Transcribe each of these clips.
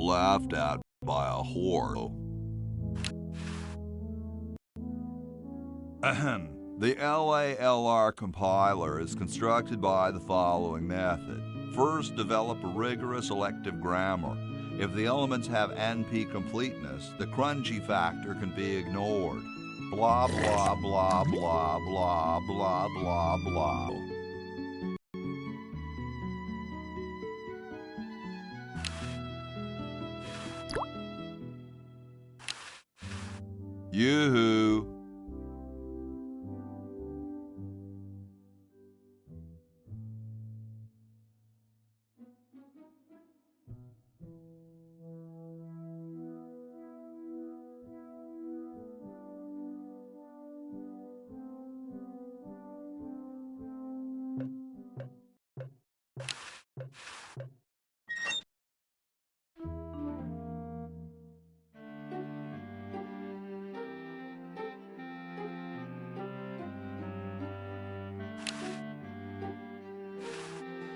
laughed at by a whore. Ahem. The LALR compiler is constructed by the following method. First, develop a rigorous elective grammar. If the elements have NP completeness, the crunchy factor can be ignored. Blah, blah, blah, blah, blah, blah, blah, blah. Yoo-hoo!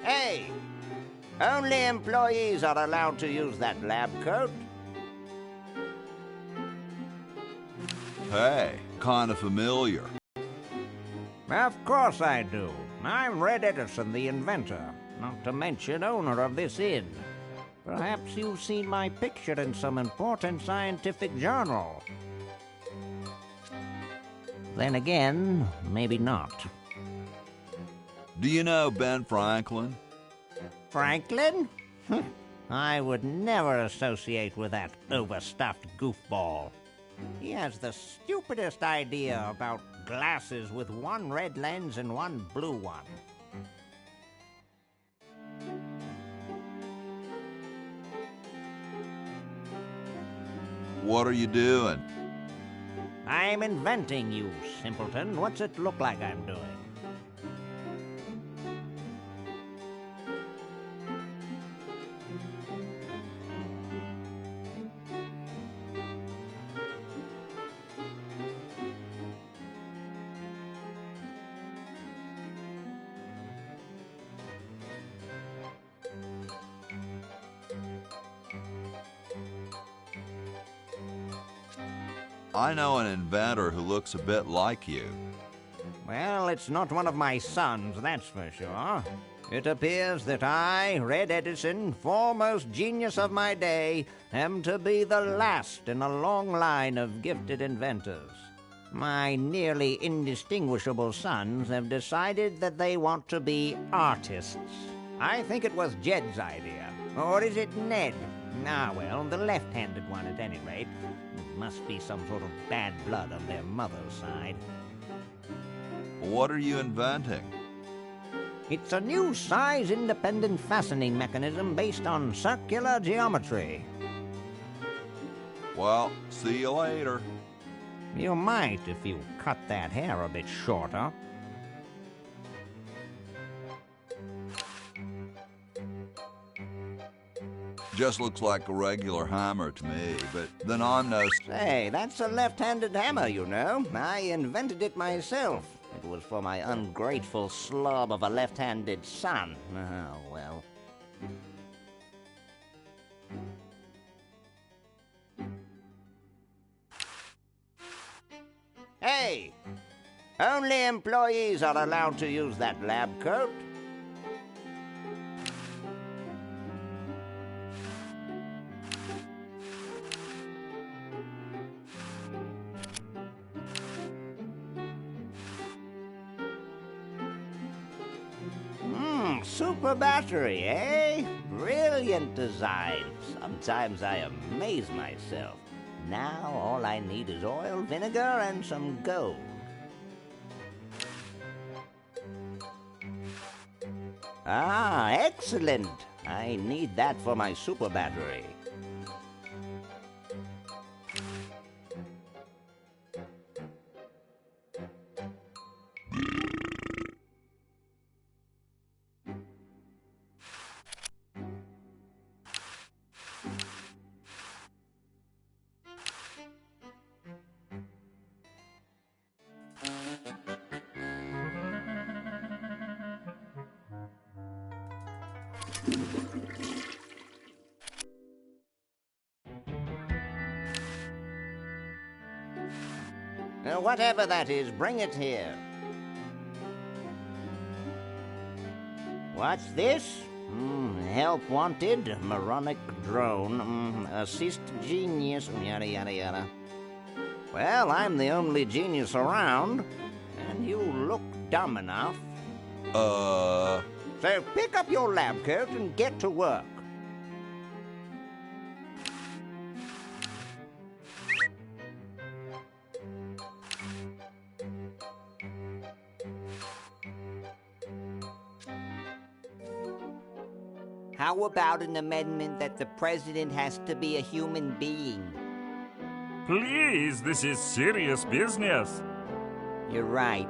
Hey! Only employees are allowed to use that lab coat. Hey, kinda familiar. Of course I do. I'm Red Edison, the inventor, not to mention owner of this inn. Perhaps you've seen my picture in some important scientific journal. Then again, maybe not. Do you know Ben Franklin? Franklin? I would never associate with that overstuffed goofball. He has the stupidest idea about glasses with one red lens and one blue one. What are you doing? I'm inventing, you simpleton. What's it look like I'm doing? I know an inventor who looks a bit like you. Well, it's not one of my sons, that's for sure. It appears that I, Red Edison, foremost genius of my day, am to be the last in a long line of gifted inventors. My nearly indistinguishable sons have decided that they want to be artists. I think it was Jed's idea. Or is it Ned? Ah, well, the left-handed one at any rate. Must be some sort of bad blood on their mother's side. What are you inventing? It's a new size-independent fastening mechanism based on circular geometry. Well, see you later. You might if you cut that hair a bit shorter. Just looks like a regular hammer to me, but then I'm no... Say, that's a left-handed hammer, you know. I invented it myself. It was for my ungrateful slob of a left-handed son. Oh, well. Hey! Only employees are allowed to use that lab coat. Super battery, eh? Brilliant design. Sometimes I amaze myself. Now all I need is oil, vinegar, and some gold. Ah, excellent. I need that for my super battery. Whatever that is, bring it here. What's this? Help wanted, moronic drone, assist genius, yada yada yada. Well, I'm the only genius around, and you look dumb enough. So pick up your lab coat and get to work. How about an amendment that the president has to be a human being? Please, this is serious business. You're right.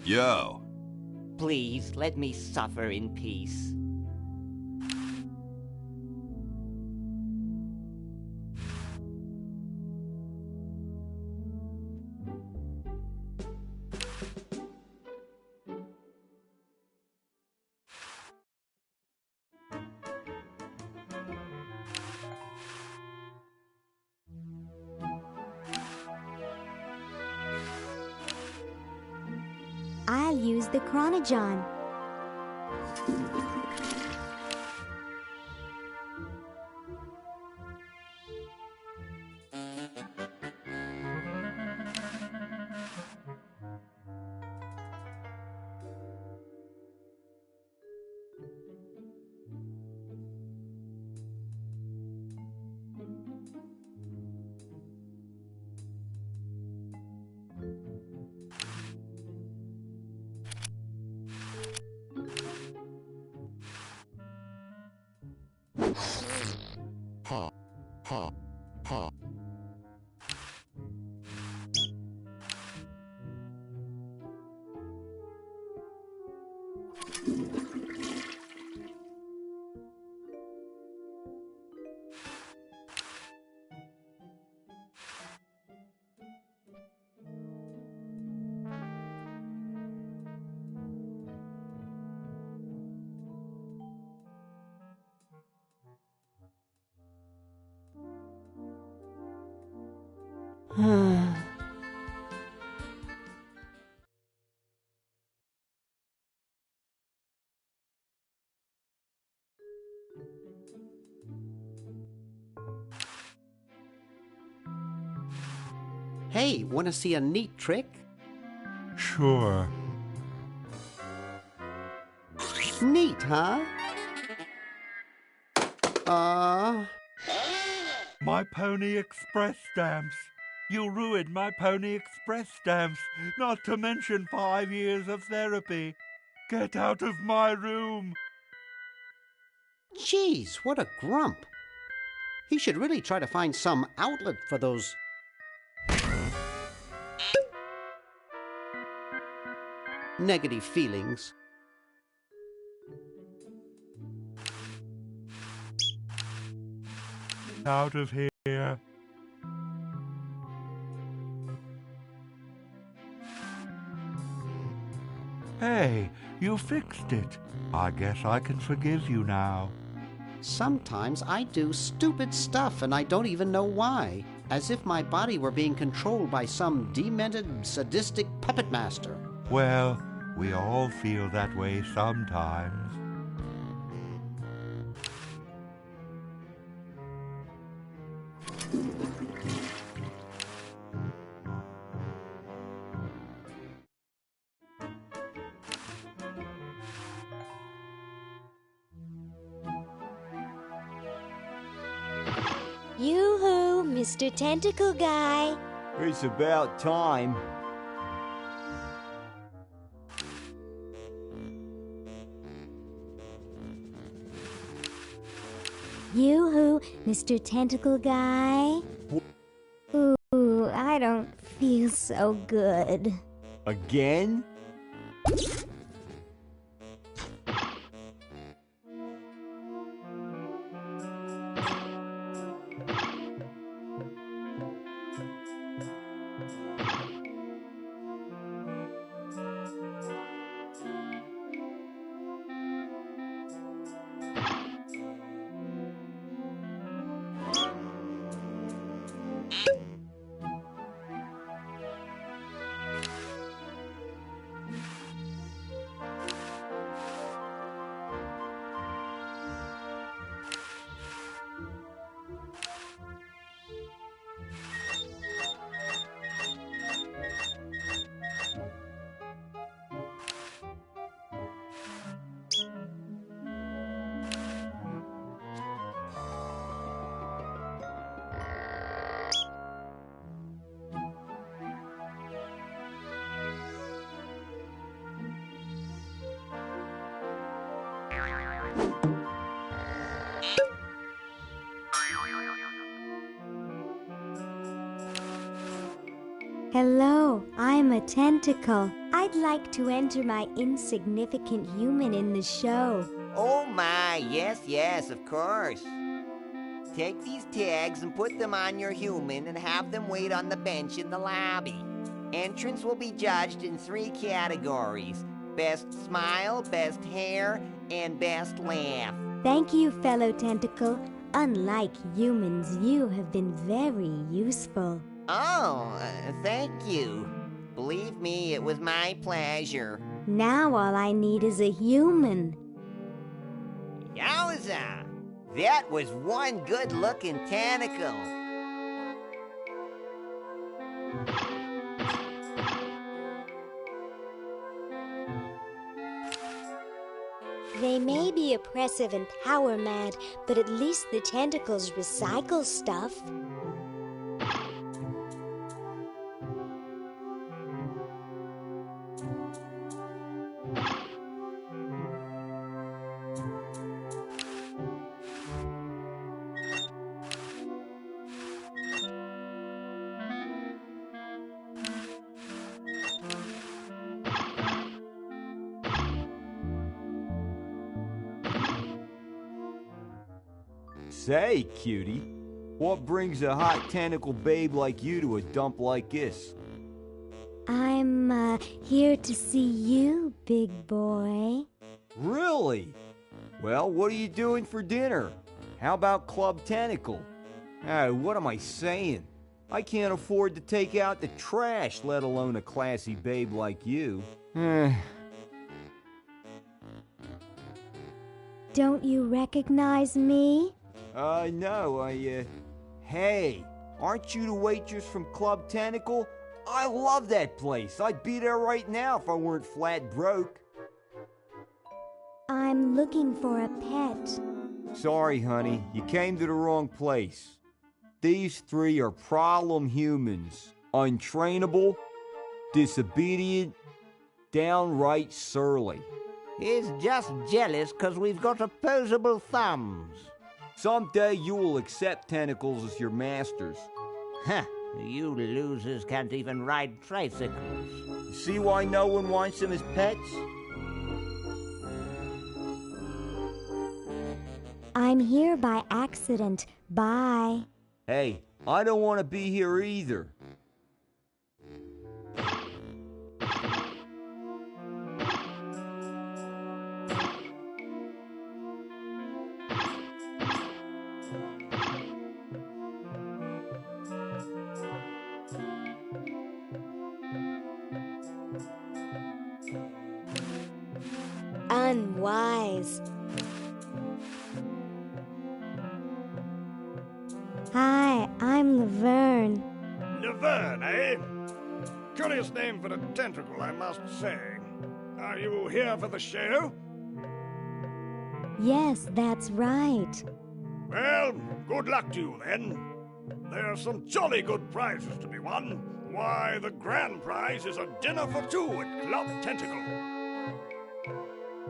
Yo. Please, let me suffer in peace. I'll use the chronogon. Hey, want to see a neat trick? Sure. Neat, huh? My Pony Express stamps. You ruined my Pony Express stamps, not to mention 5 years of therapy. Get out of my room. Jeez, what a grump. He should really try to find some outlet for those negative feelings. Out of here. Hey, you fixed it. I guess I can forgive you now. Sometimes I do stupid stuff and I don't even know why, as if my body were being controlled by some demented, sadistic puppet master. Well, we all feel that way sometimes. Yoo-hoo, Mr. Tentacle Guy. It's about time. Yoo-hoo, Mr. Tentacle Guy. Ooh, I don't feel so good. Again? Hello, I'm a tentacle. I'd like to enter my insignificant human in the show. Oh my, yes, of course. Take these tags and put them on your human and have them wait on the bench in the lobby. Entrance will be judged in 3 categories: best smile, best hair, and best laugh. Thank you, fellow tentacle. Unlike humans, you have been very useful. Oh, thank you. Believe me, it was my pleasure. Now all I need is a human. Yowza! That was one good-looking tentacle. They may be oppressive and power mad, but at least the tentacles recycle stuff. Say, cutie, what brings a hot tentacle babe like you to a dump like this? I'm, here to see you, big boy. Really? Well, what are you doing for dinner? How about Club Tentacle? What am I saying? I can't afford to take out the trash, let alone a classy babe like you. Don't you recognize me? No, Hey, aren't you the waitress from Club Tentacle? I love that place. I'd be there right now if I weren't flat broke. I'm looking for a pet. Sorry, honey, you came to the wrong place. These 3 are problem humans. Untrainable, disobedient, downright surly. He's just jealous 'cause we've got opposable thumbs. Someday you will accept tentacles as your masters. Huh, you losers can't even ride tricycles. You see why no one wants them as pets? I'm here by accident. Bye. Hey, I don't want to be here either. Unwise. Hi, I'm Laverne. Laverne, eh? Curious name for a tentacle, I must say. Are you here for the show? Yes, that's right. Well, good luck to you then. There are some jolly good prizes to be won. Why, the grand prize is a dinner for 2 at Club Tentacle.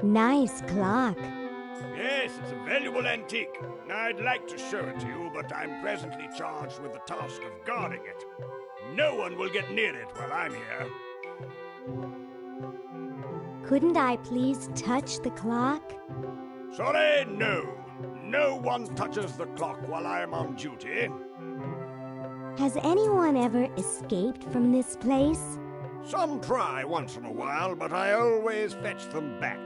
Nice clock. Yes, it's a valuable antique. I'd like to show it to you, but I'm presently charged with the task of guarding it. No one will get near it while I'm here. Couldn't I please touch the clock? Sorry, no. No one touches the clock while I'm on duty. Has anyone ever escaped from this place? Some try once in a while, but I always fetch them back.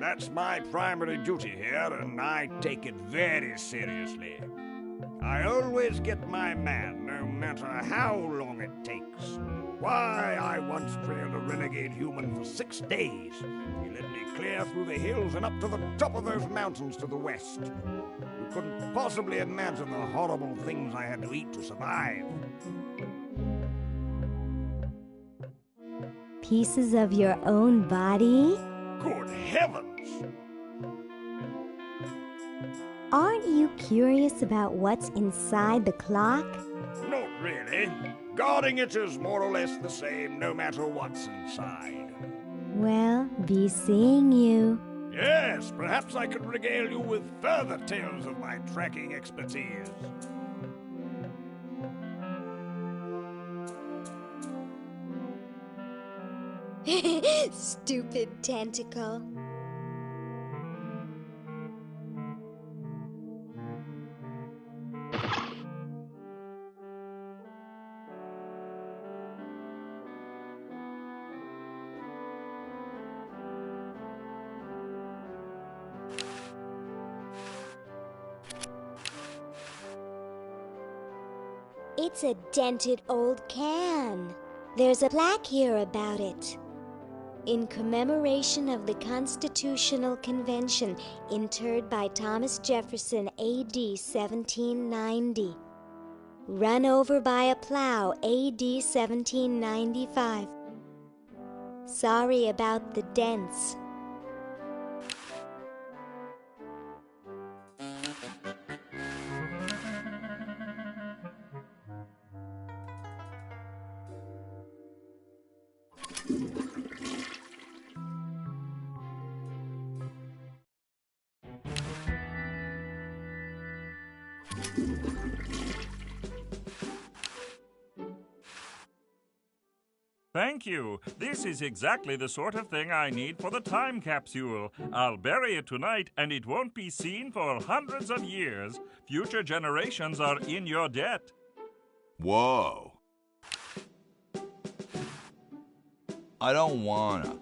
That's my primary duty here, and I take it very seriously. I always get my man, no matter how long it takes. Why, I once trailed a renegade human for 6 days. He led me clear through the hills and up to the top of those mountains to the west. You couldn't possibly imagine the horrible things I had to eat to survive. Pieces of your own body? Good heavens! Aren't you curious about what's inside the clock? Not really. Guarding it is more or less the same no matter what's inside. Well, be seeing you. Yes, perhaps I could regale you with further tales of my tracking expertise. Stupid tentacle. It's a dented old can. There's a plaque here about it. In commemoration of the Constitutional Convention, interred by Thomas Jefferson, A.D. 1790. Run over by a plow, A.D. 1795. Sorry about the dents. Thank you. This is exactly the sort of thing I need for the time capsule. I'll bury it tonight, and it won't be seen for hundreds of years. Future generations are in your debt. Whoa. I don't wanna.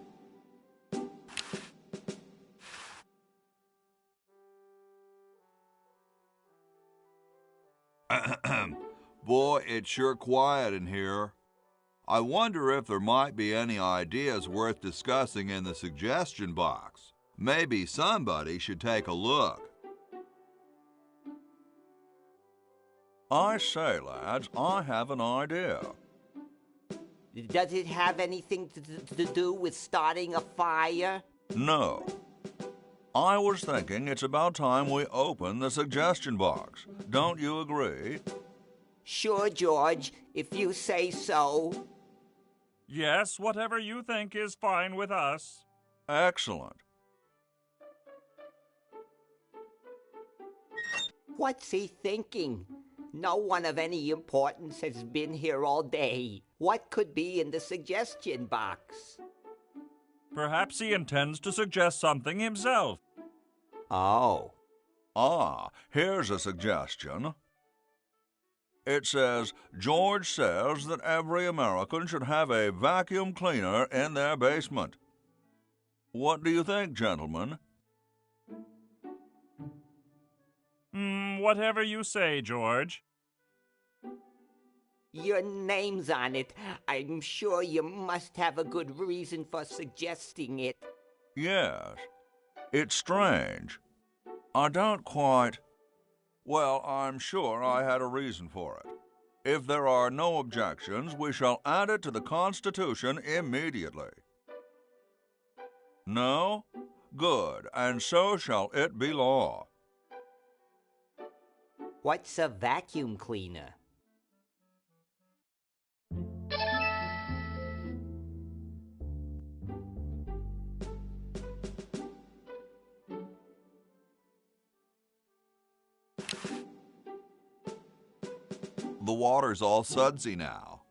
Boy, it's sure quiet in here. I wonder if there might be any ideas worth discussing in the suggestion box. Maybe somebody should take a look. I say, lads, I have an idea. Does it have anything to do with starting a fire? No. I was thinking it's about time we open the suggestion box. Don't you agree? Sure, George, if you say so. Yes, whatever you think is fine with us. Excellent. What's he thinking? No one of any importance has been here all day. What could be in the suggestion box? Perhaps he intends to suggest something himself. Oh. Here's a suggestion. It says, George says that every American should have a vacuum cleaner in their basement. What do you think, gentlemen? Whatever you say, George. Your name's on it. I'm sure you must have a good reason for suggesting it. Yes. It's strange. I don't quite... Well, I'm sure I had a reason for it. If there are no objections, we shall add it to the Constitution immediately. No? Good, and so shall it be law. What's a vacuum cleaner? The water's all sudsy now.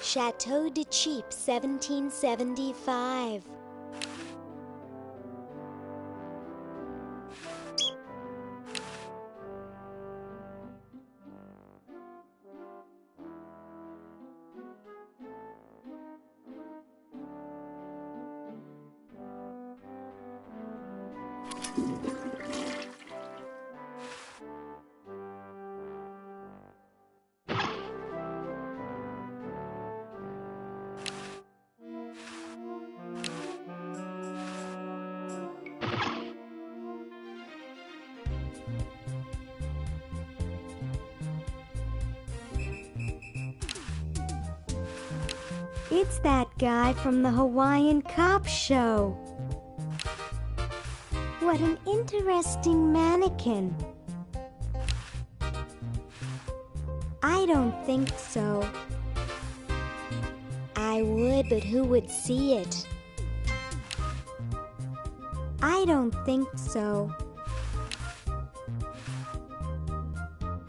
Chateau de Cheap, 1775. It's that guy from the Hawaiian Cop Show. What an interesting mannequin. I don't think so. I would, but who would see it? I don't think so.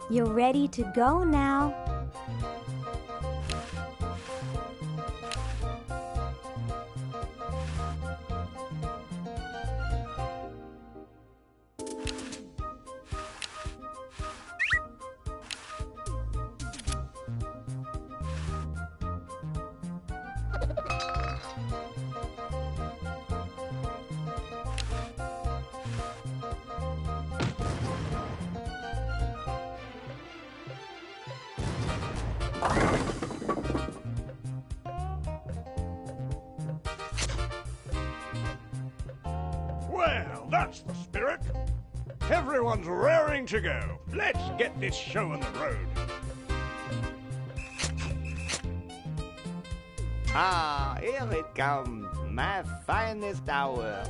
You're ready to go now. Well, that's the spirit. Everyone's raring to go. Let's get this show on the road. Ah, here it comes, my finest hour.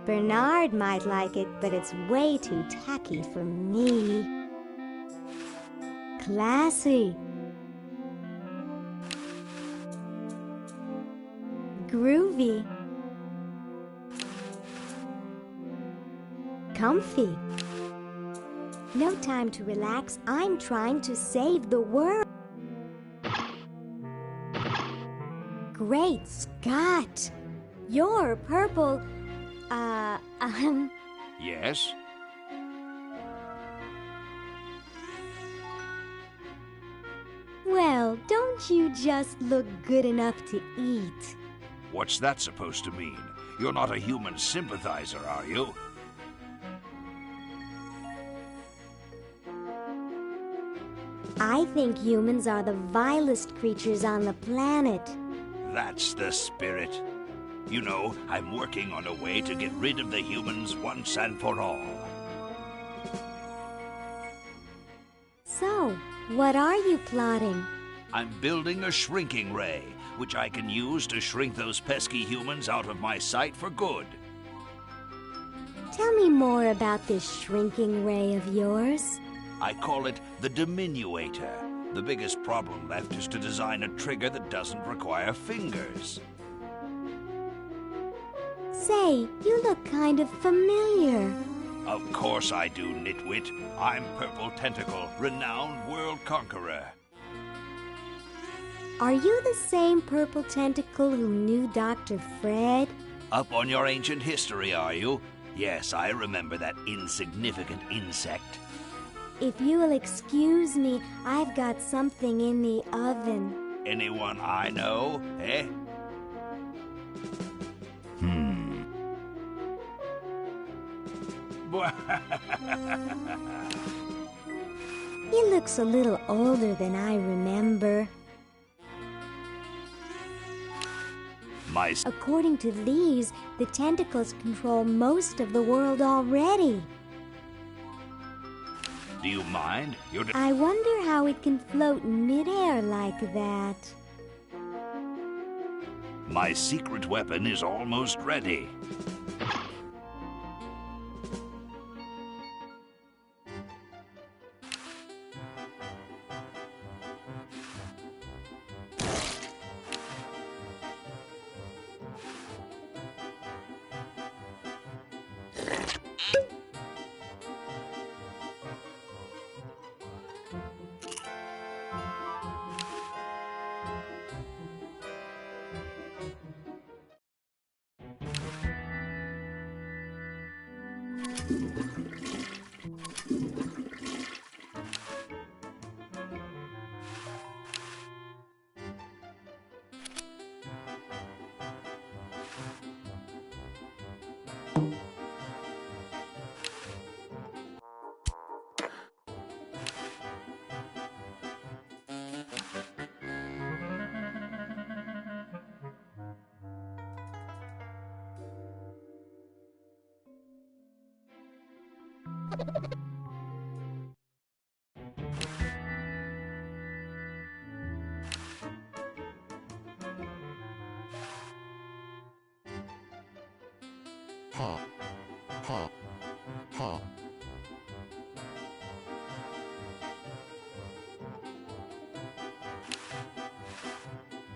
Bernard might like it, but it's way too tacky for me. Classy. Groovy. Comfy. No time to relax. I'm trying to save the world. Great Scott! You're purple. Yes? Well, don't you just look good enough to eat? What's that supposed to mean? You're not a human sympathizer, are you? I think humans are the vilest creatures on the planet. That's the spirit. You know, I'm working on a way to get rid of the humans once and for all. So, what are you plotting? I'm building a shrinking ray, which I can use to shrink those pesky humans out of my sight for good. Tell me more about this shrinking ray of yours. I call it the diminuator. The biggest problem left is to design a trigger that doesn't require fingers. Say, you look kind of familiar. Of course I do, nitwit. I'm Purple Tentacle, renowned world conqueror. Are you the same Purple Tentacle who knew Dr. Fred? Up on your ancient history, are you? Yes, I remember that insignificant insect. If you'll excuse me, I've got something in the oven. Anyone I know, eh? He looks a little older than I remember. According to these, the tentacles control most of the world already. Do you mind? I wonder how it can float in midair like that. My secret weapon is almost ready.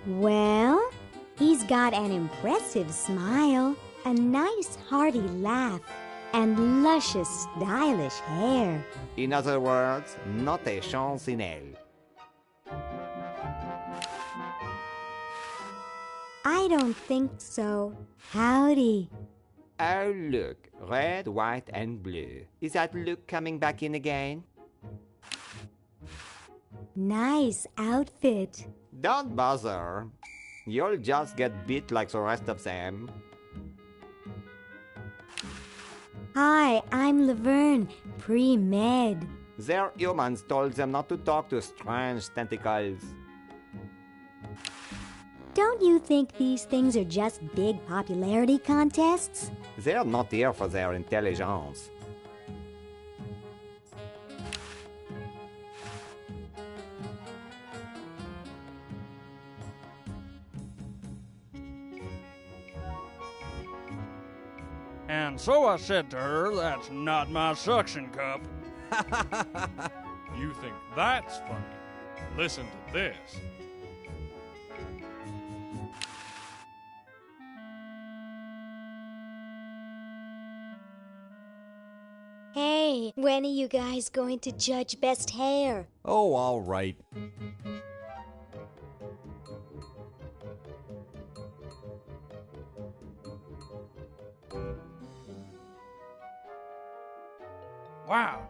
Well, he's got an impressive smile, a nice hearty laugh, and luscious stylish hair. In other words, not a chance in hell. I don't think so. Howdy. Oh, look. Red, white, and blue. Is that Luke coming back in again? Nice outfit. Don't bother. You'll just get beat like the rest of them. Hi, I'm Laverne, pre-med. Their humans told them not to talk to strange tentacles. Don't you think these things are just big popularity contests? They're not here for their intelligence. And so I said to her, that's not my suction cup. You think that's funny? Listen to this. Hey, when are you guys going to judge best hair? Oh, all right. Wow,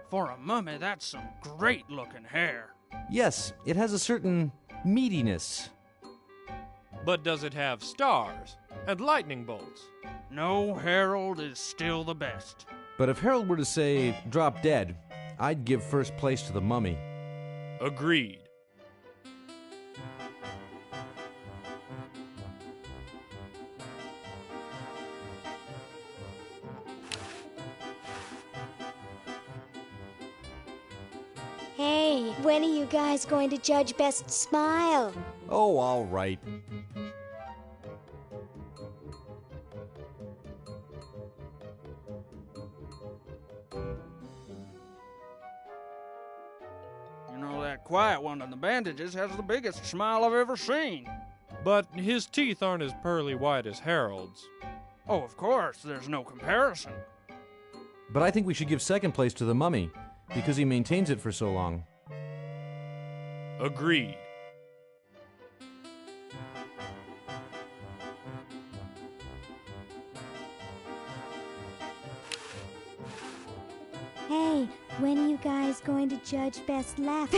for a mummy, that's some great-looking hair. Yes, it has a certain meatiness. But does it have stars and lightning bolts? No, Harold is still the best. But if Harold were to say, drop dead, I'd give first place to the mummy. Agreed. Hey, when are you guys going to judge best smile? Oh, all right. You know, that quiet one in the bandages has the biggest smile I've ever seen. But his teeth aren't as pearly white as Harold's. Oh, of course, there's no comparison. But I think we should give second place to the mummy, because he maintains it for so long. Agreed. Hey, when are you guys going to judge best laugh?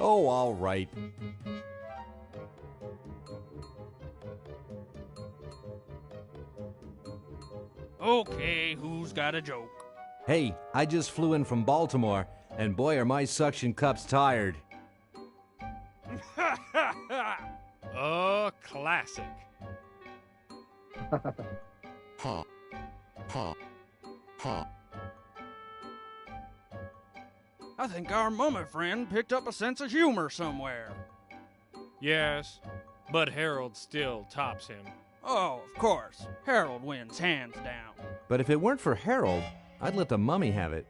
Oh, all right. Okay, who's got a joke? Hey, I just flew in from Baltimore, and boy are my suction cups tired. A classic. I think our mummy friend picked up a sense of humor somewhere. Yes, but Harold still tops him. Oh, of course. Harold wins hands down. But if it weren't for Harold, I'd let the mummy have it.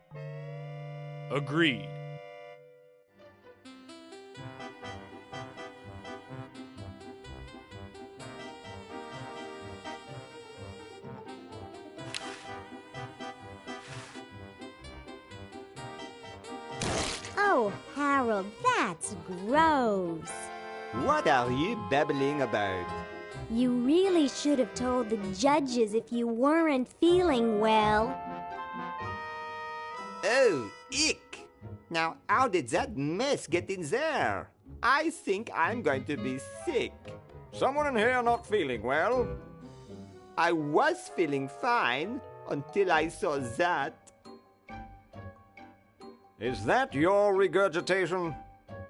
Agreed. Oh, Harold, that's gross. What are you babbling about? You really should have told the judges if you weren't feeling well. Oh, ick! Now, how did that mess get in there? I think I'm going to be sick. Someone in here not feeling well? I was feeling fine until I saw that. Is that your regurgitation?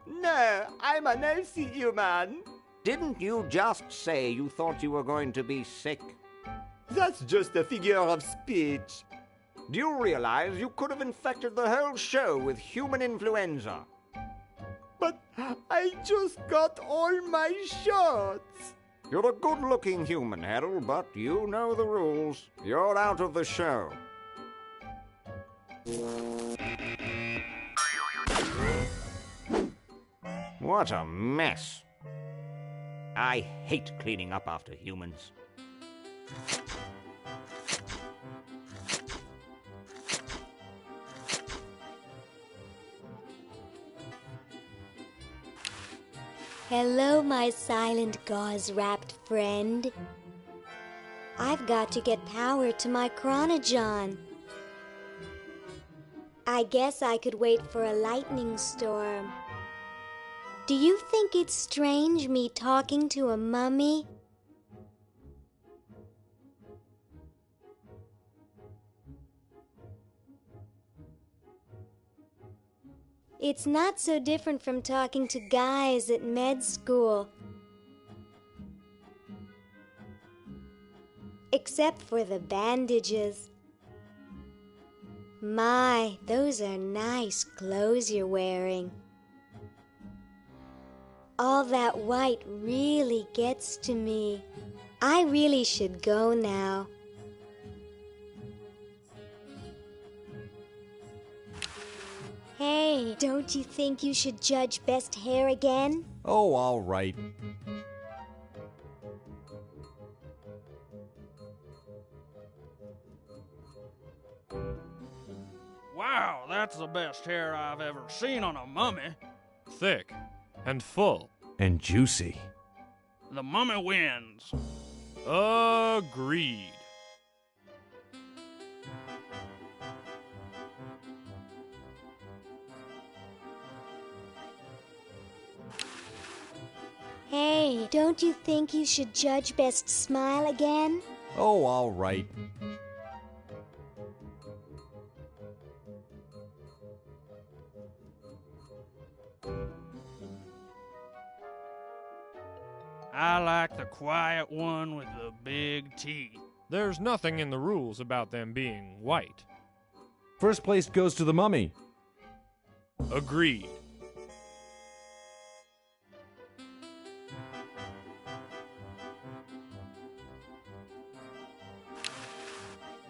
No, I'm an healthy human. Didn't you just say you thought you were going to be sick? That's just a figure of speech. Do you realize you could have infected the whole show with human influenza? But I just got all my shots. You're a good-looking human, Harold, but you know the rules. You're out of the show. What a mess. I hate cleaning up after humans. Hello, my silent gauze-wrapped friend. I've got to get power to my chronogon. I guess I could wait for a lightning storm. Do you think it's strange me talking to a mummy? It's not so different from talking to guys at med school. Except for the bandages. My, those are nice clothes you're wearing. All that white really gets to me. I really should go now. Hey, don't you think you should judge best hair again? Oh, all right. Wow, that's the best hair I've ever seen on a mummy. Thick and full. And juicy. The mummy wins. Agreed. Hey, don't you think you should judge best smile again? Oh, all right. I like the quiet one with the big teeth. There's nothing in the rules about them being white. First place goes to the mummy. Agreed.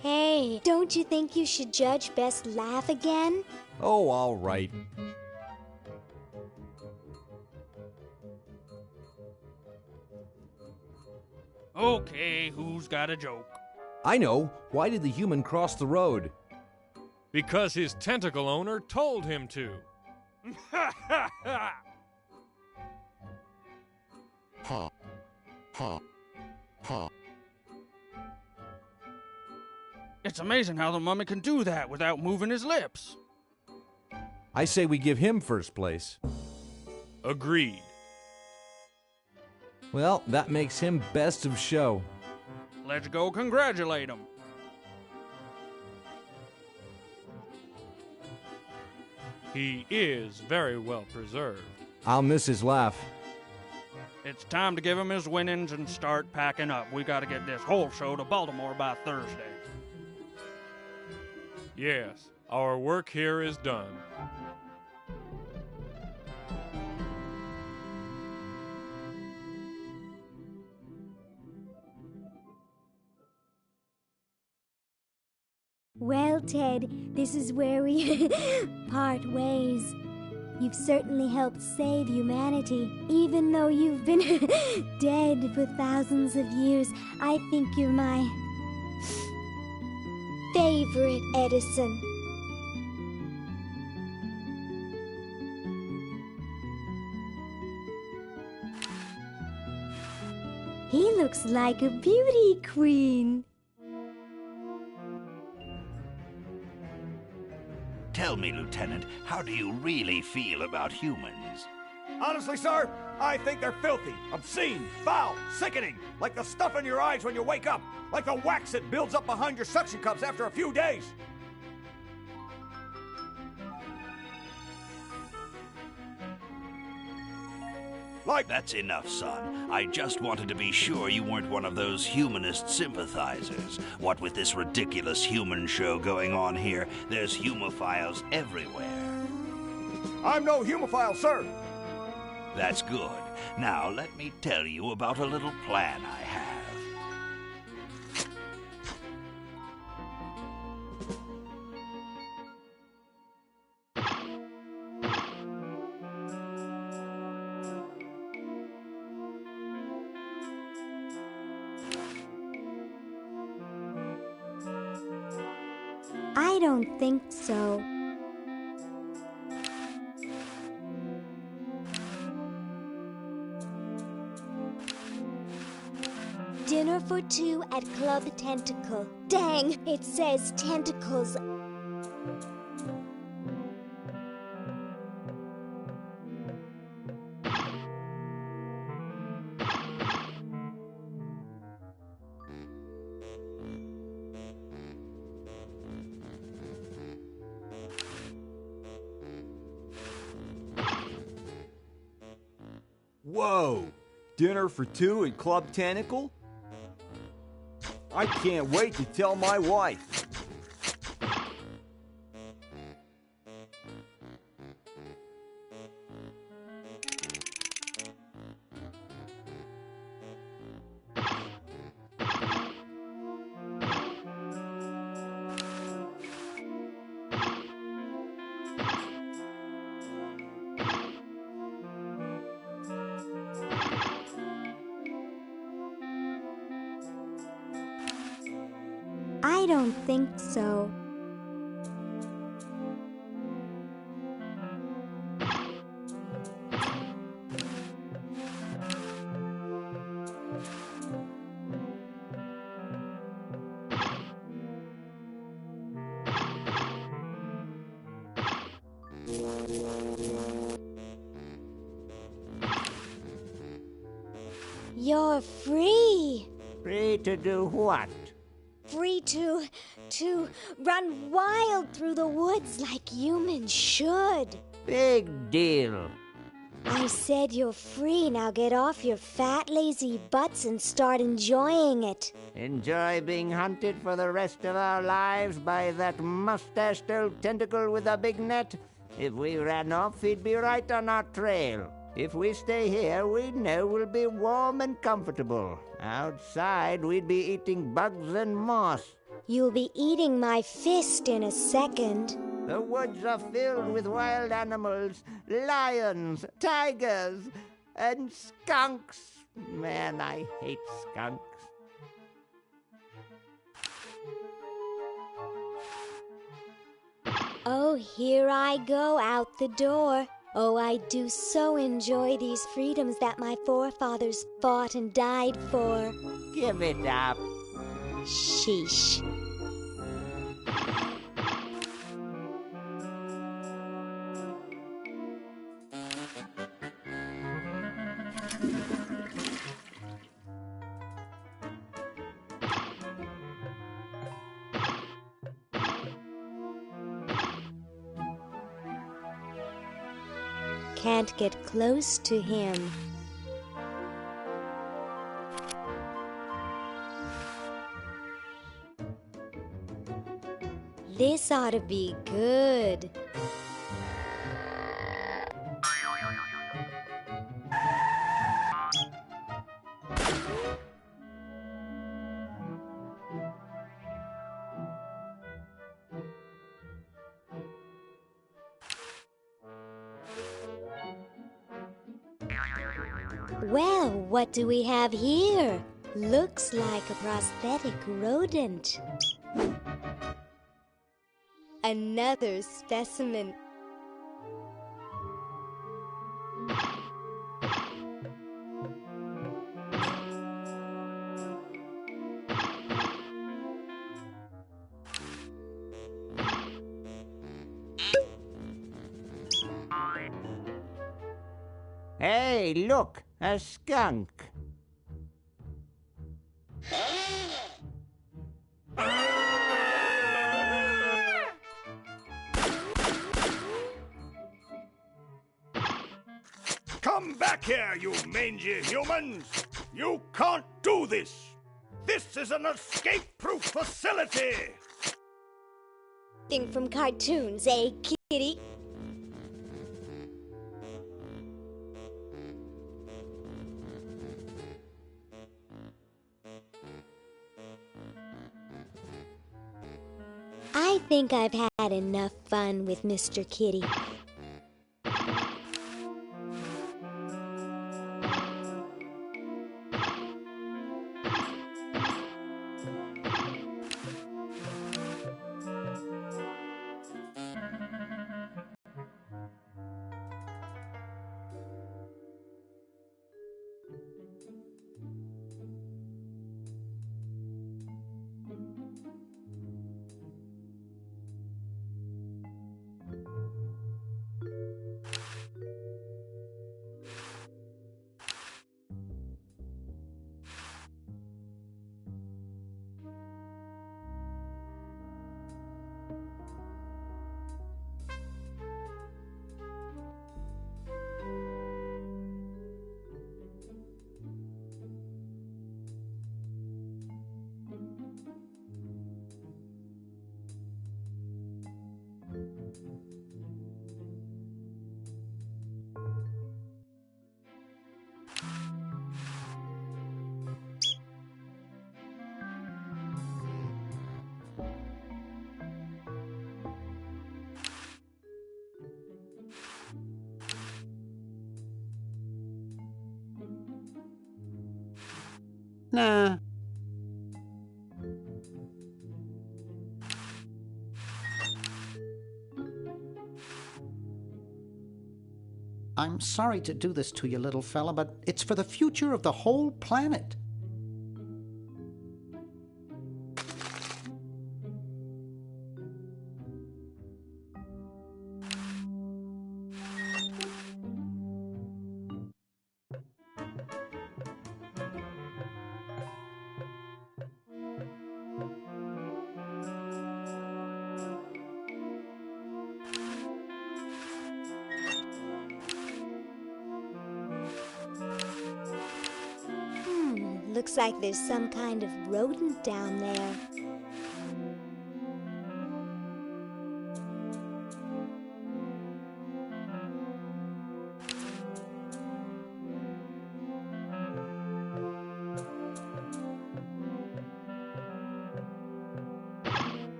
Hey, don't you think you should judge best laugh again? Oh, all right. Okay, who's got a joke? I know. Why did the human cross the road? Because his tentacle owner told him to. Ha ha ha! Ha. Ha. Ha. It's amazing how the mummy can do that without moving his lips. I say we give him first place. Agreed. Well, that makes him best of show. Let's go congratulate him. He is very well preserved. I'll miss his laugh. It's time to give him his winnings and start packing up. We got to get this whole show to Baltimore by Thursday. Yes, our work here is done. Well, Ted, this is where we part ways. You've certainly helped save humanity. Even though you've been dead for thousands of years, I think you're my favorite Edison. He looks like a beauty queen. Tell me, Lieutenant, how do you really feel about humans? Honestly, sir, I think they're filthy, obscene, foul, sickening, like the stuff in your eyes when you wake up, like the wax that builds up behind your suction cups after a few days. That's enough, son. I just wanted to be sure you weren't one of those humanist sympathizers. What with this ridiculous human show going on here, there's humophiles everywhere. I'm no humophile, sir. That's good. Now, let me tell you about a little plan I have. I don't think so. Dinner for two at Club Tentacle. Dang, it says tentacles. Whoa! Dinner for two at Club Tentacle? I can't wait to tell my wife. I don't think so. You're free. Free to do what? Free to run wild through the woods like humans should. Big deal. I said you're free. Now get off your fat, lazy butts and start enjoying it. Enjoy being hunted for the rest of our lives by that mustached old tentacle with a big net? If we ran off, he'd be right on our trail. If we stay here, we know we'll be warm and comfortable. Outside, we'd be eating bugs and moss. You'll be eating my fist in a second. The woods are filled with wild animals, lions, tigers, and skunks. Man, I hate skunks. Oh, here I go out the door. Oh, I do so enjoy these freedoms that my forefathers fought and died for. Give it up. Sheesh. Can't get close to him. This ought to be good. Well, what do we have here? Looks like a prosthetic rodent. Another specimen. Hey, look, a skunk. Come back here, you mangy humans! You can't do this! This is an escape-proof facility! Thing from cartoons, eh, kitty? think I've had enough fun with Mr. Kitty. Nah. I'm sorry to do this to you, little fella, but it's for the future of the whole planet. Looks like there's some kind of rodent down there.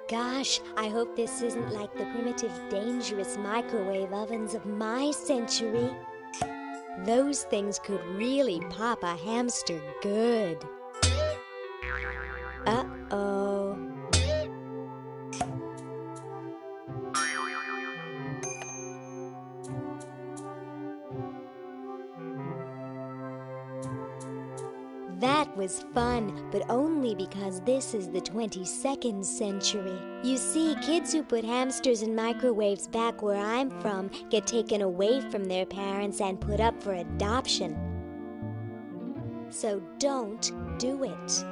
Gosh, I hope this isn't like the primitive, dangerous microwave ovens of my century. Those things could really pop a hamster good. Uh-oh. That was fun, but only because this is the 22nd century. You see, kids who put hamsters in microwaves back where I'm from get taken away from their parents and put up for adoption. So don't do it.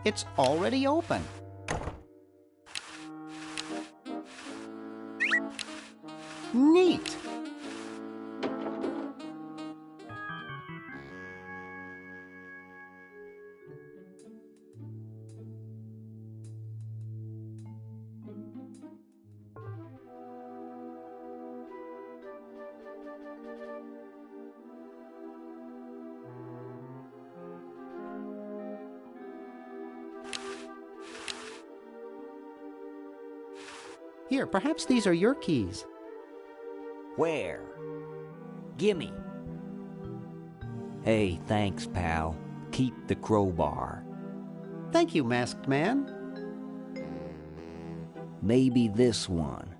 It's already open. Neat. Here, perhaps these are your keys. Where? Gimme. Hey, thanks, pal. Keep the crowbar. Thank you, Masked Man. Maybe this one.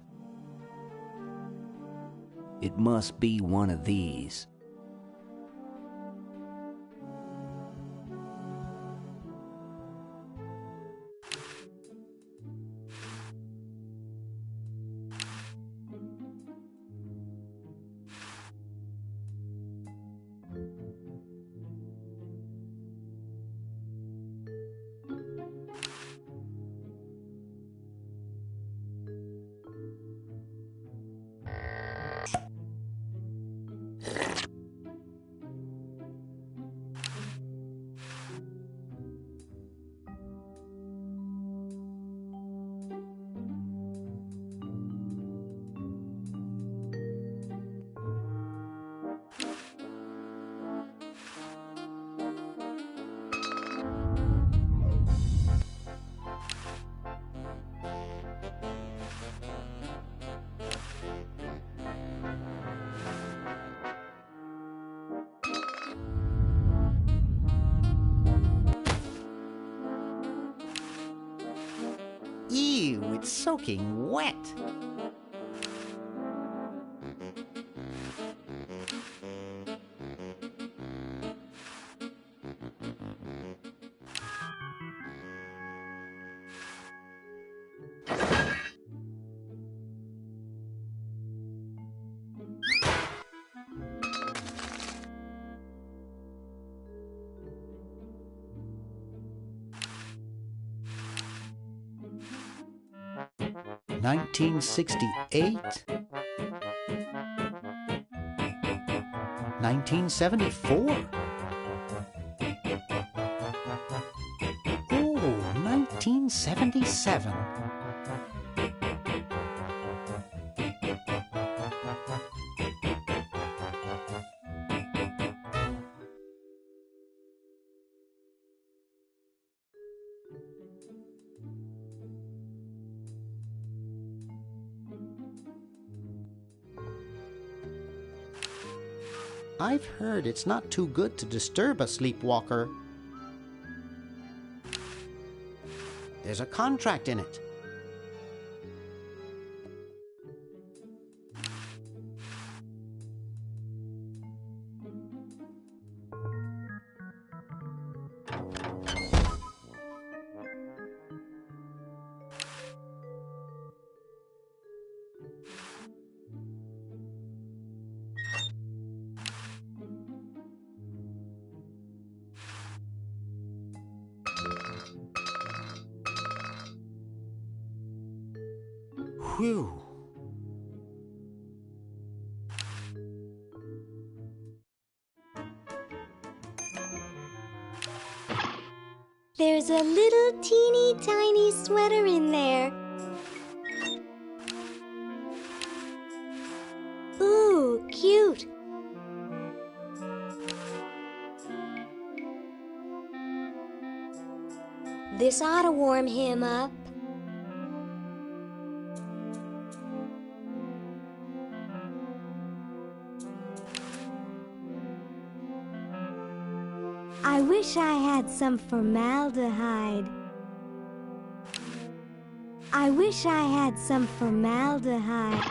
It must be one of these. soaking wet. $1968? 1974? Oh, 1977. I've heard it's not too good to disturb a sleepwalker. There's a contract in it. Whew. There's a little teeny tiny sweater in there. Ooh, cute. This ought to warm him up. I wish I had some formaldehyde. I wish I had some formaldehyde.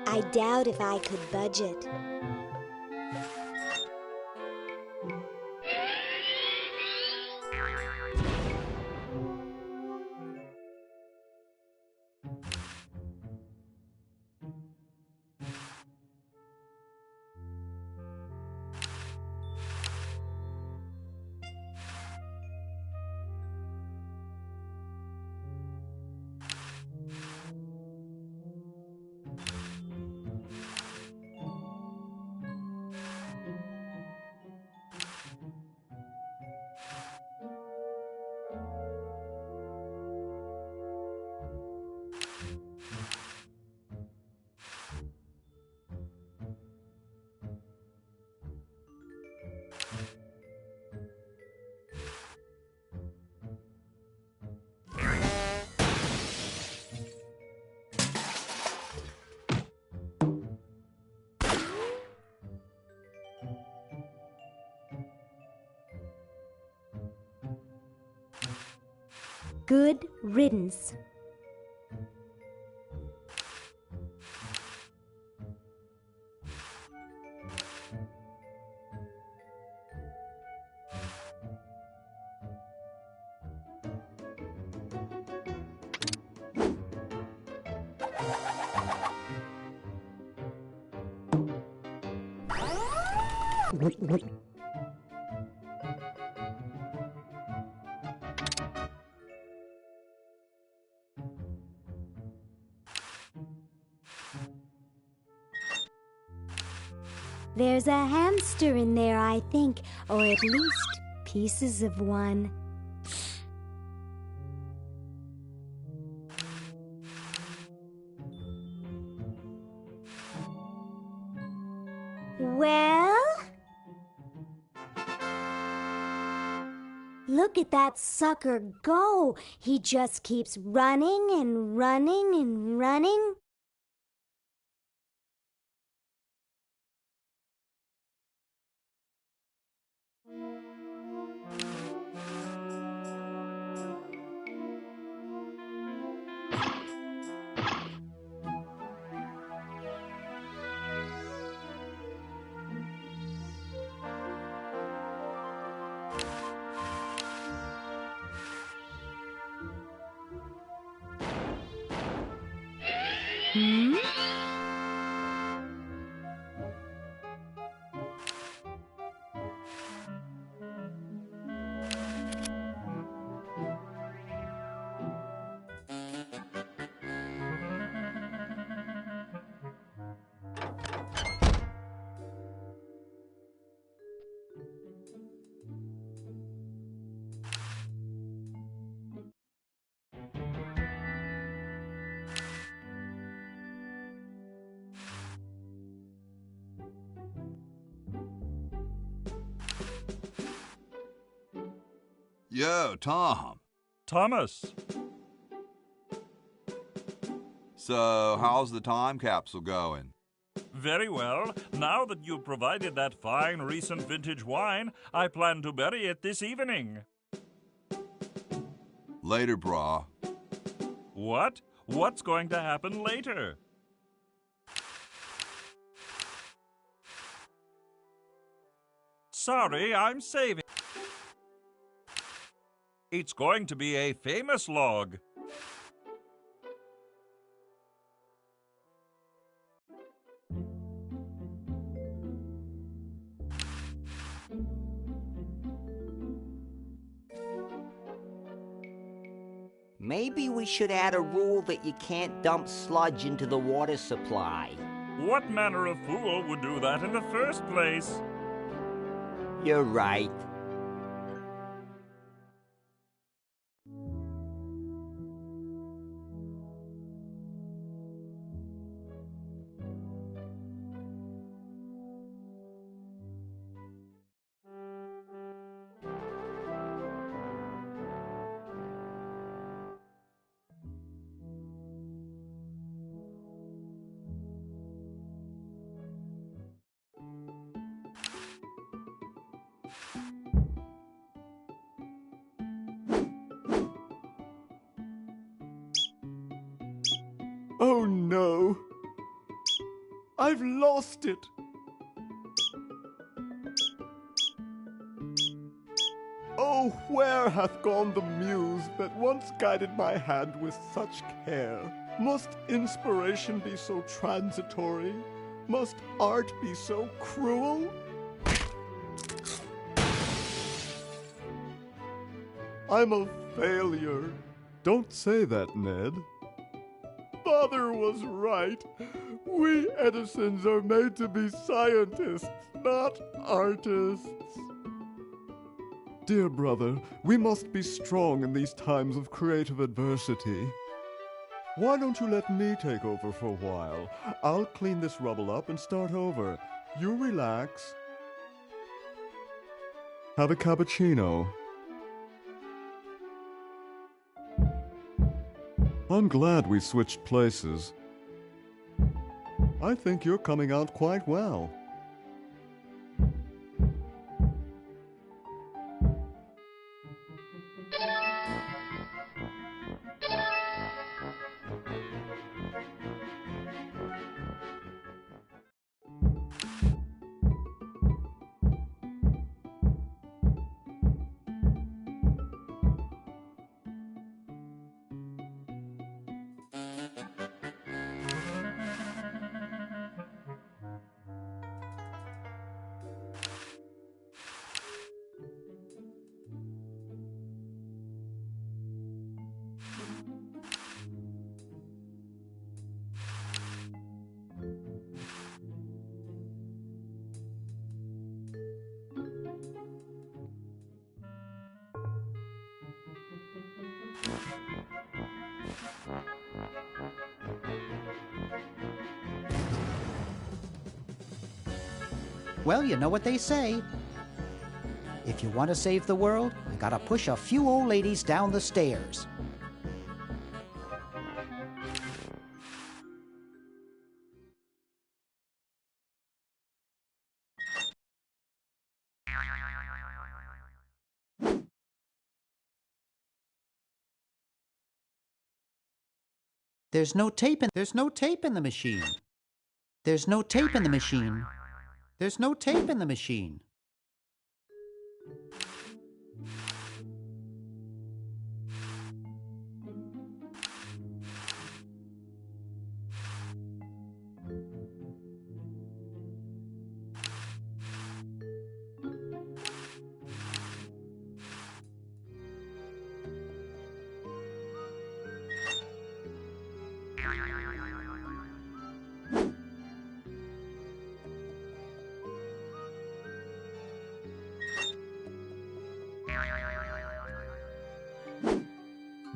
I doubt if I could budget. Good riddance. There's a hamster in there, I think, or at least pieces of one. Well? Look at that sucker go. He just keeps running and running and running. Hmm? Yo, Tom. Thomas. So, how's the time capsule going? Very well. Now that you've provided that fine recent vintage wine, I plan to bury it this evening. Later, brah. What? What's going to happen later? Sorry, I'm saving. It's going to be a famous log. Maybe we should add a rule that you can't dump sludge into the water supply. What manner of fool would do that in the first place? You're right. Oh no! I've lost it! Oh, where hath gone the muse that once guided my hand with such care? Must inspiration be so transitory? Must art be so cruel? I'm a failure. Don't say that, Ned. Father was right. We Edisons are made to be scientists, not artists. Dear brother, we must be strong in these times of creative adversity. Why don't you let me take over for a while? I'll clean this rubble up and start over. You relax. Have a cappuccino. I'm glad we switched places. I think you're coming out quite well. Well, you know what they say. If you want to save the world, you gotta push a few old ladies down the stairs. There's no tape in the machine. There's no tape in the machine. There's no tape in the machine.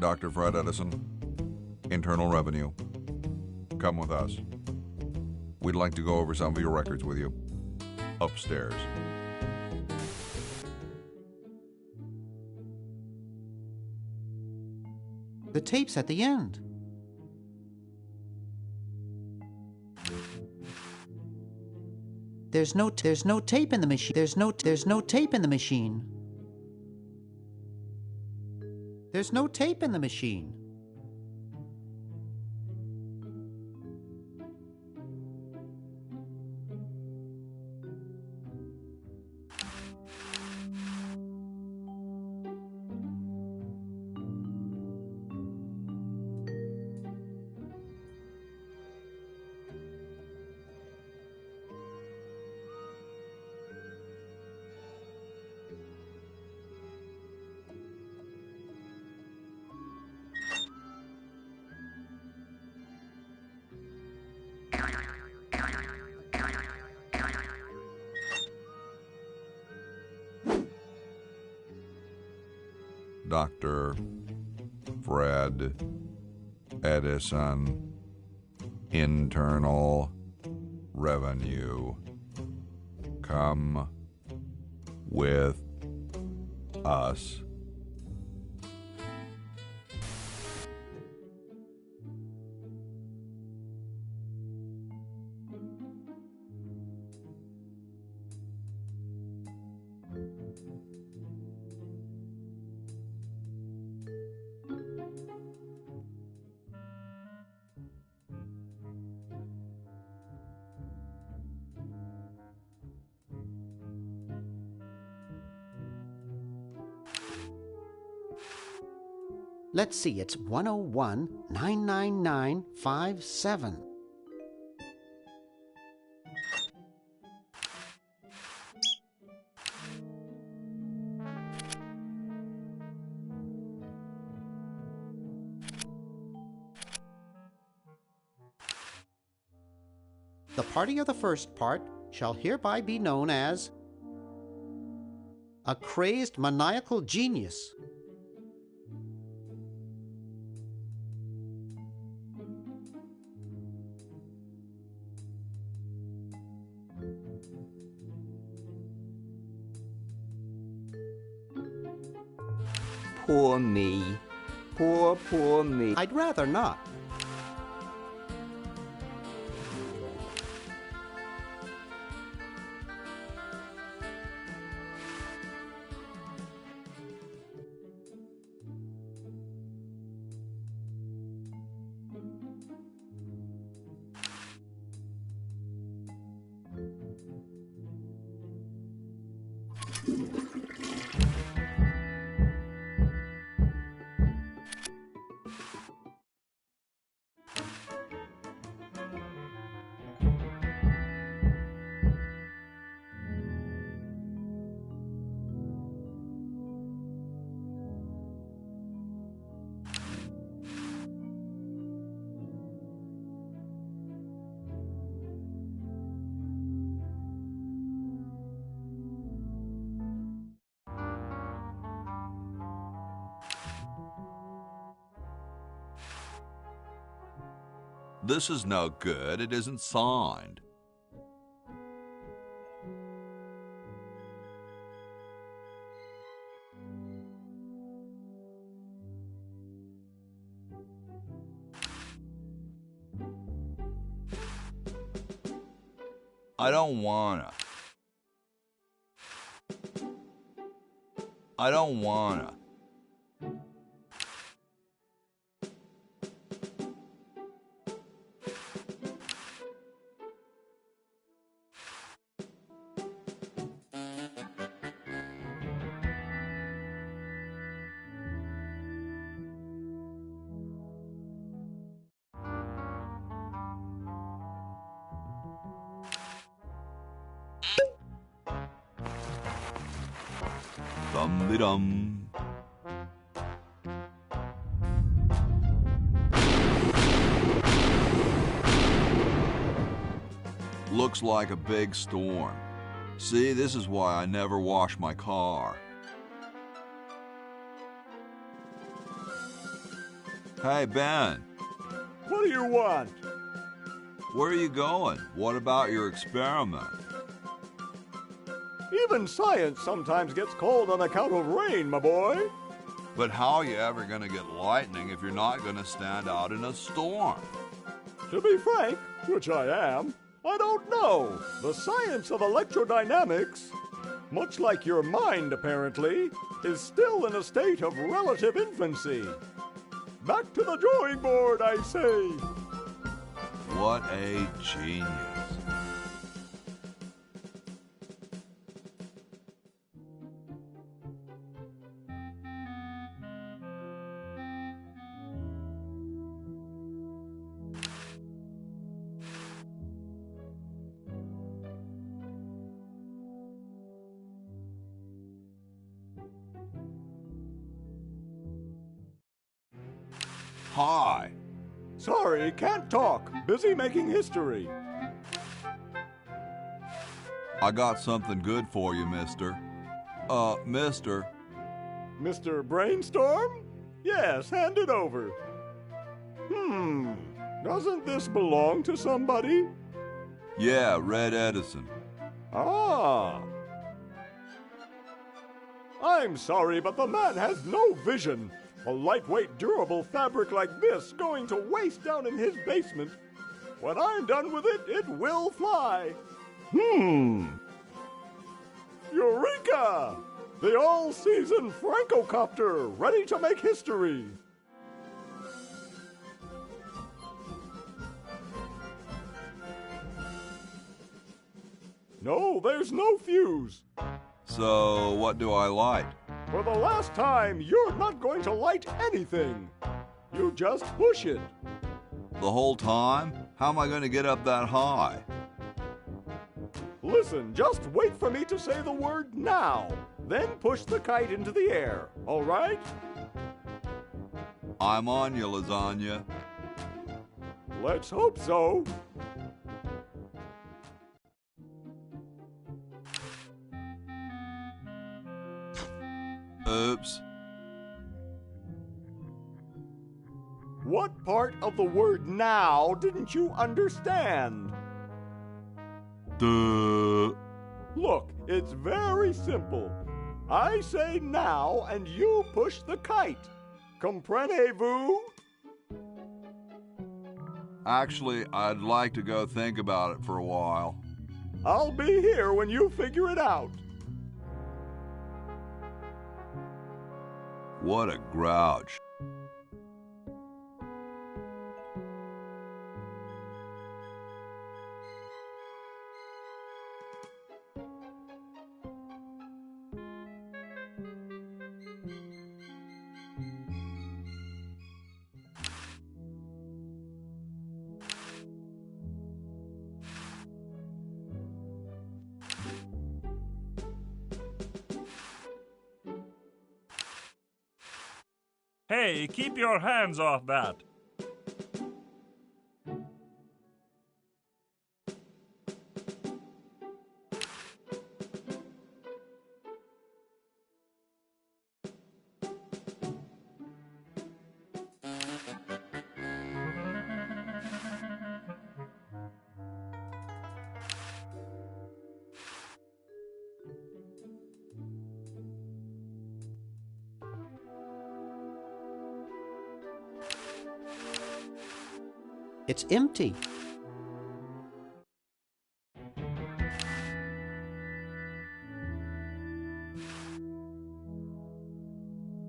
Dr. Fred Edison, Internal Revenue. Come with us. We'd like to go over some of your records with you. Upstairs. The tape's at the end. There's no tape in the machine. There's no tape in the machine. There's no tape in the machine. Dr. Fred Edison, Internal Revenue. Come with us. Let's see, it's 101 99957. The party of the first part shall hereby be known as a crazed maniacal genius. Poor me. Poor me. I'd rather not. This is no good. It isn't signed. I don't wanna. I don't wanna. Dum-de-dum. Looks like a big storm. See, this is why I never wash my car. Hey, Ben. What do you want? Where are you going? What about your experiment? Even science sometimes gets cold on account of rain, my boy. But how are you ever going to get lightning if you're not going to stand out in a storm? To be frank, which I am, I don't know. The science of electrodynamics, much like your mind apparently, is still in a state of relative infancy. Back to the drawing board, I say. What a genius. Hi. Sorry, can't talk. Busy making history. I got something good for you, mister. Mister. Mr. Brainstorm? Yes, hand it over. Doesn't this belong to somebody? Yeah, Red Edison. Ah. I'm sorry, but the man has no vision. A lightweight, durable fabric like this going to waste down in his basement. When I'm done with it, it will fly. Eureka! The all-season Francocopter, ready to make history. No, there's no fuse. So, what do I light? For the last time, you're not going to light anything. You just push it. The whole time? How am I going to get up that high? Listen, just wait for me to say the word now. Then push the kite into the air, all right? I'm on you, lasagna. Let's hope so. Oops. What part of the word now didn't you understand? Duh. Look, it's very simple. I say now and you push the kite. Comprenez-vous? Actually, I'd like to go think about it for a while. I'll be here when you figure it out. What a grouch. Hey, keep your hands off that. It's empty.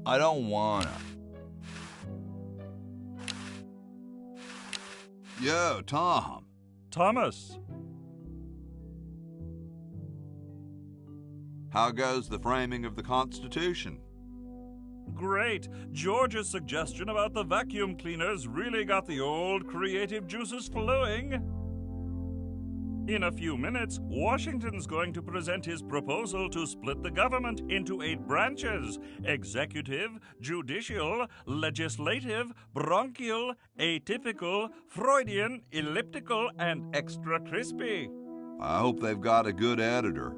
I don't wanna. Yo, Tom. Thomas. How goes the framing of the Constitution? Great. George's suggestion about the vacuum cleaners really got the old creative juices flowing. In a few minutes, Washington's going to present his proposal to split the government into 8 branches: executive, judicial, legislative, bronchial, atypical, Freudian, elliptical, and extra crispy. I hope they've got a good editor.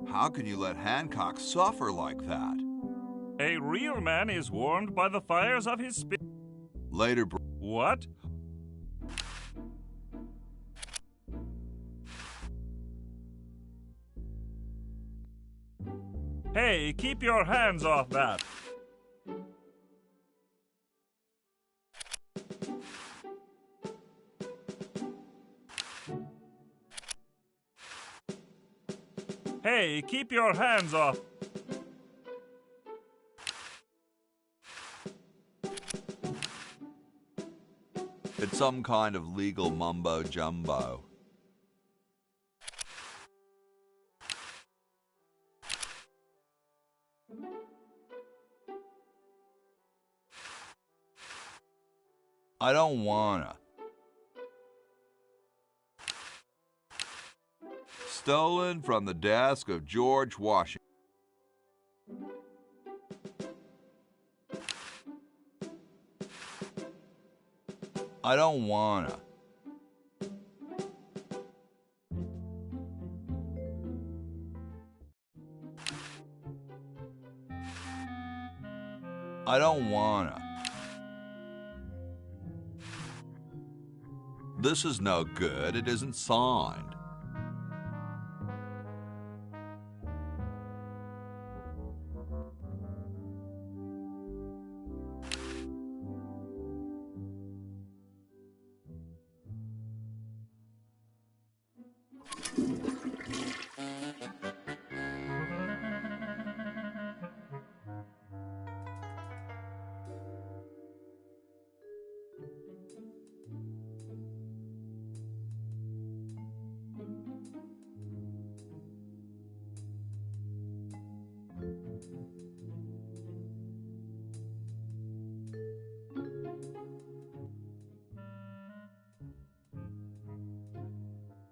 How can you let Hancock suffer like that? A real man is warmed by the fires of his spirit. Later, What? Hey, keep your hands off that. Hey, keep your hands off. It's some kind of legal mumbo-jumbo. I don't wanna. Stolen from the desk of George Washington. I don't wanna. I don't wanna. This is no good. It isn't signed.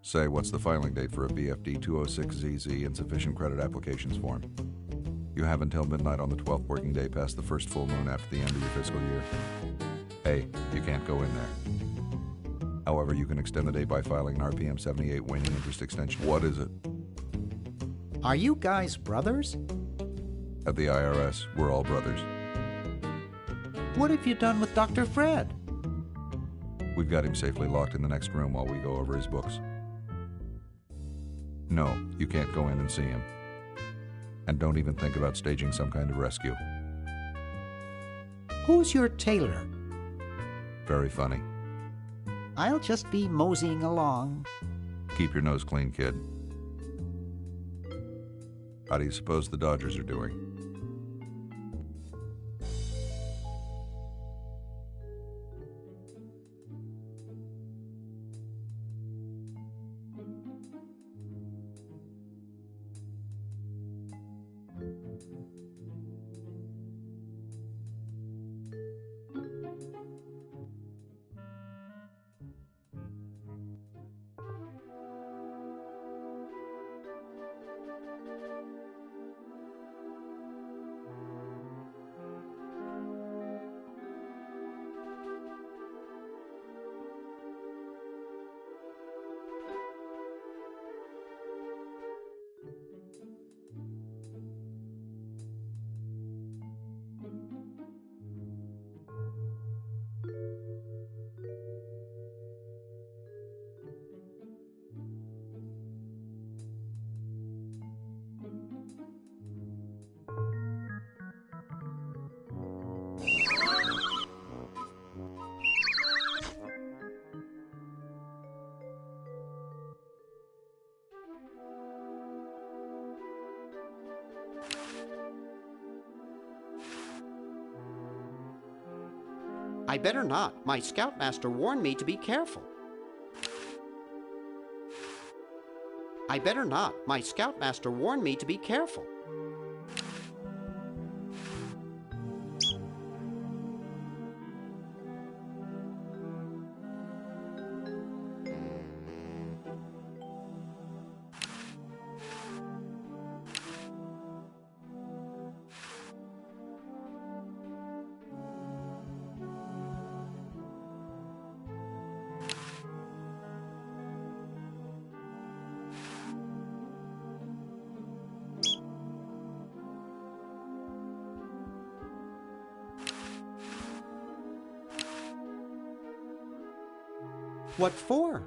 Say, what's the filing date for a BFD 206ZZ insufficient credit applications form? You have until midnight on the 12th working day past the first full moon after the end of your fiscal year. A, you can't go in there. However, you can extend the date by filing an RPM 78 waning interest extension. What is it? Are you guys brothers? At the IRS, we're all brothers. What have you done with Dr. Fred? We've got him safely locked in the next room while we go over his books. No, you can't go in and see him. And don't even think about staging some kind of rescue. Who's your tailor? Very funny. I'll just be moseying along. Keep your nose clean, kid. How do you suppose the Dodgers are doing? I better not. My scoutmaster warned me to be careful. I better not. My scoutmaster warned me to be careful. What for?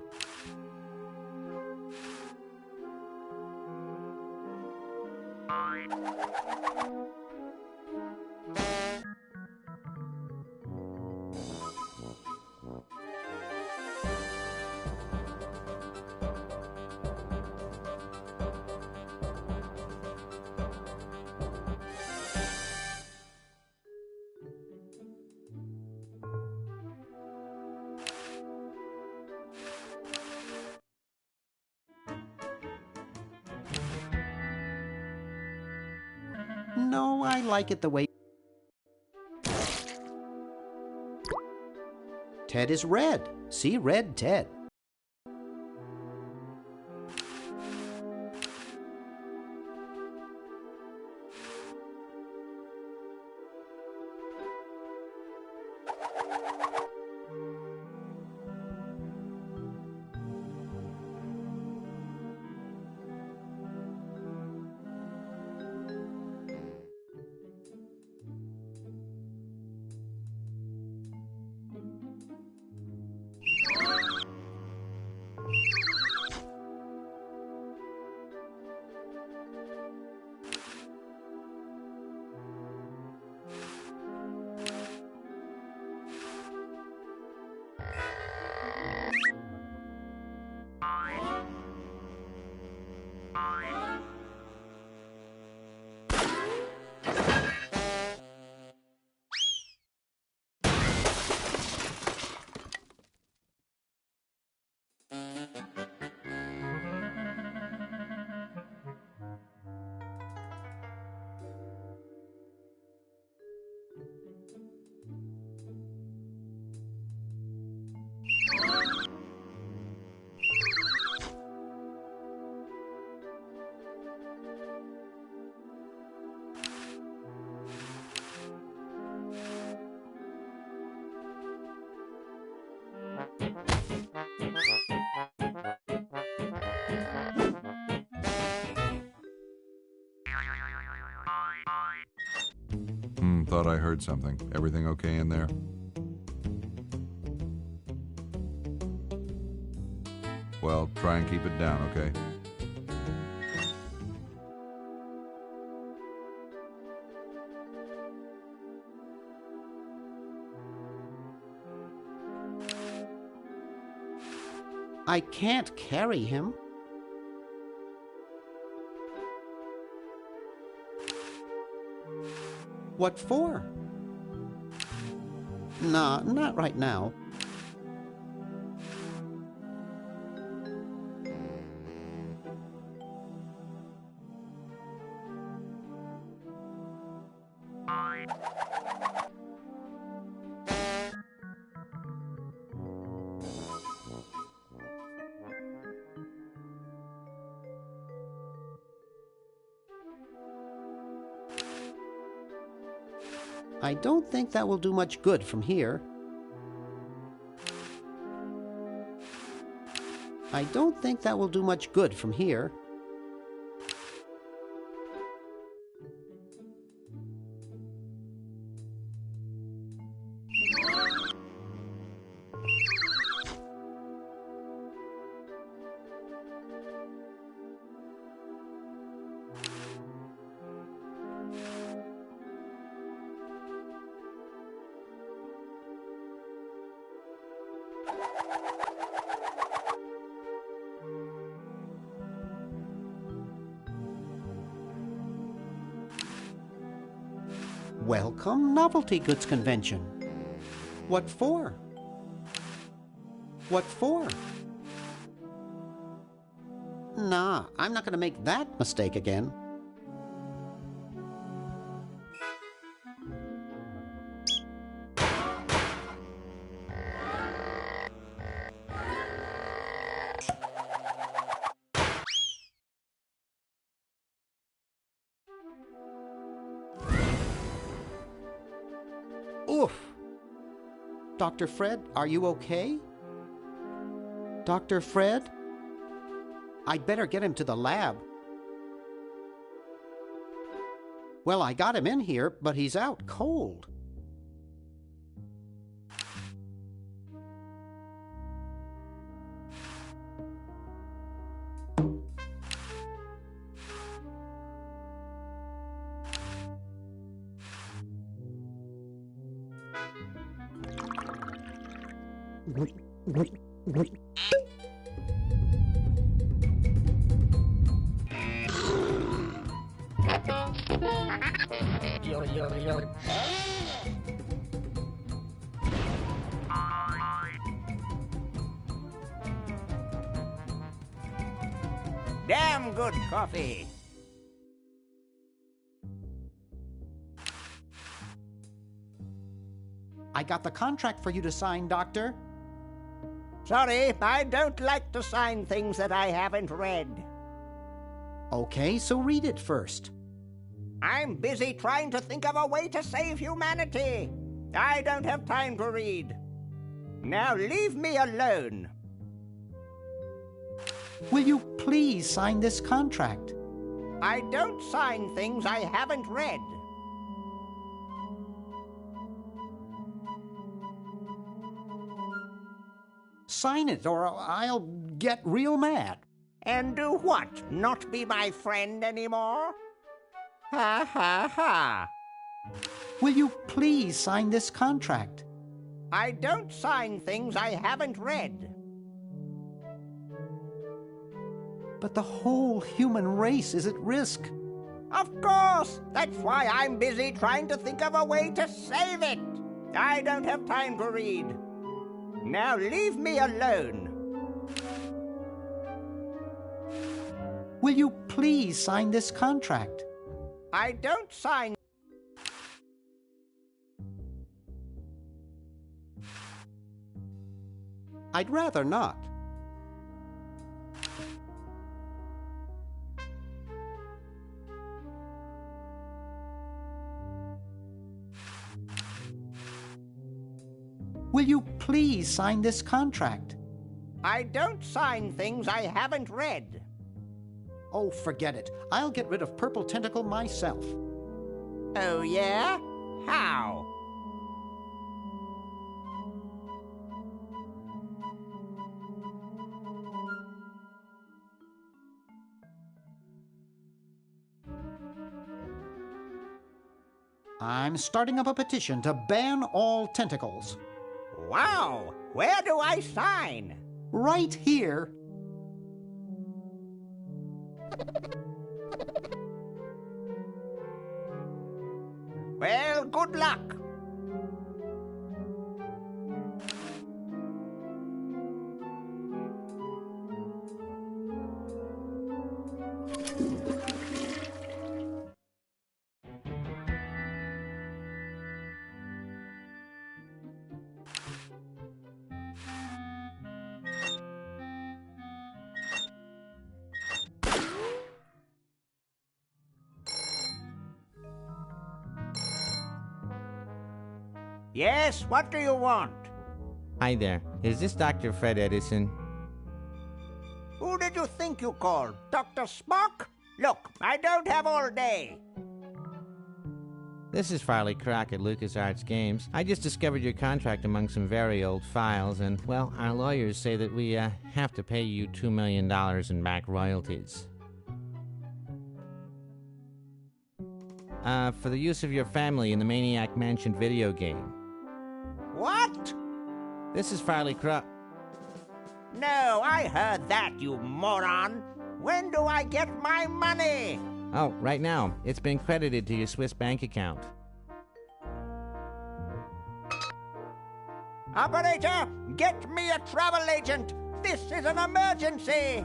No, I like it the way... Ted is red. See red Ted. Thought I heard something. Everything okay in there? Well, try and keep it down, okay? I can't carry him. What for? Nah, not right now. I don't think that will do much good from here. I don't think that will do much good from here. Welcome, Novelty Goods Convention. What for? What for? Nah, I'm not going to make that mistake again. Oof! Dr. Fred, are you okay? Dr. Fred? I'd better get him to the lab. Well, I got him in here, but he's out cold. Damn good coffee. I got the contract for you to sign, Doctor. Sorry, I don't like to sign things that I haven't read. Okay, so read it first. I'm busy trying to think of a way to save humanity. I don't have time to read. Now leave me alone. Will you please sign this contract? I don't sign things I haven't read. Sign it, or I'll get real mad. And do what? Not be my friend anymore? Ha ha ha. Will you please sign this contract? I don't sign things I haven't read. But the whole human race is at risk. Of course! That's why I'm busy trying to think of a way to save it. I don't have time to read. Now leave me alone. Will you please sign this contract? I don't sign. I'd rather not. Will you please sign this contract? I don't sign things I haven't read. Oh, forget it. I'll get rid of Purple Tentacle myself. Oh, yeah? How? I'm starting up a petition to ban all tentacles. Wow! Where do I sign? Right here. Well, good luck. Yes, what do you want? Hi there. Is this Dr. Fred Edison? Who did you think you called? Dr. Spock? Look, I don't have all day. This is Farley Crock at LucasArts Games. I just discovered your contract among some very old files, and, well, our lawyers say that we have to pay you $2 million in back royalties. For the use of your family in the Maniac Mansion video game. What? This is Farley Crock. No, I heard that, you moron. When do I get my money? Oh, right now. It's been credited to your Swiss bank account. Operator, get me a travel agent. This is an emergency.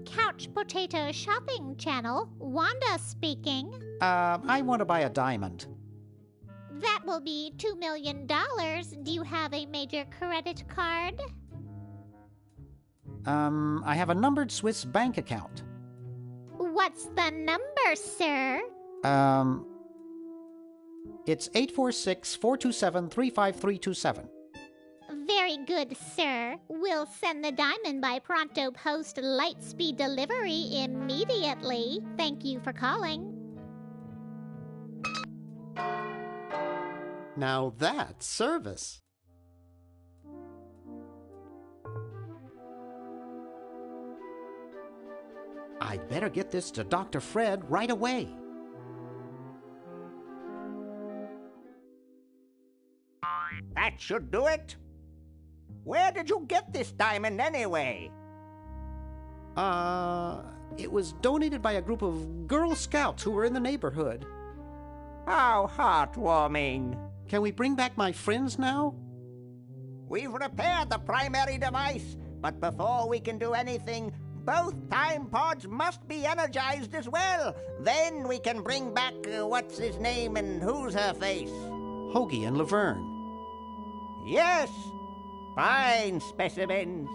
Couch Potato Shopping Channel, Wanda speaking. I want to buy a diamond. That will be $2 million. Do you have a major credit card? I have a numbered Swiss bank account. What's the number, sir? It's 846-427-35327. Very good, sir. We'll send the diamond by pronto post lightspeed delivery immediately. Thank you for calling. Now that's service. I'd better get this to Dr. Fred right away. That should do it. Where did you get this diamond anyway? It was donated by a group of Girl Scouts who were in the neighborhood. How heartwarming. Can we bring back my friends now? We've repaired the primary device, but before we can do anything, both time pods must be energized as well. Then we can bring back what's his name and who's her face? Hoagie and Laverne. Yes, fine specimens.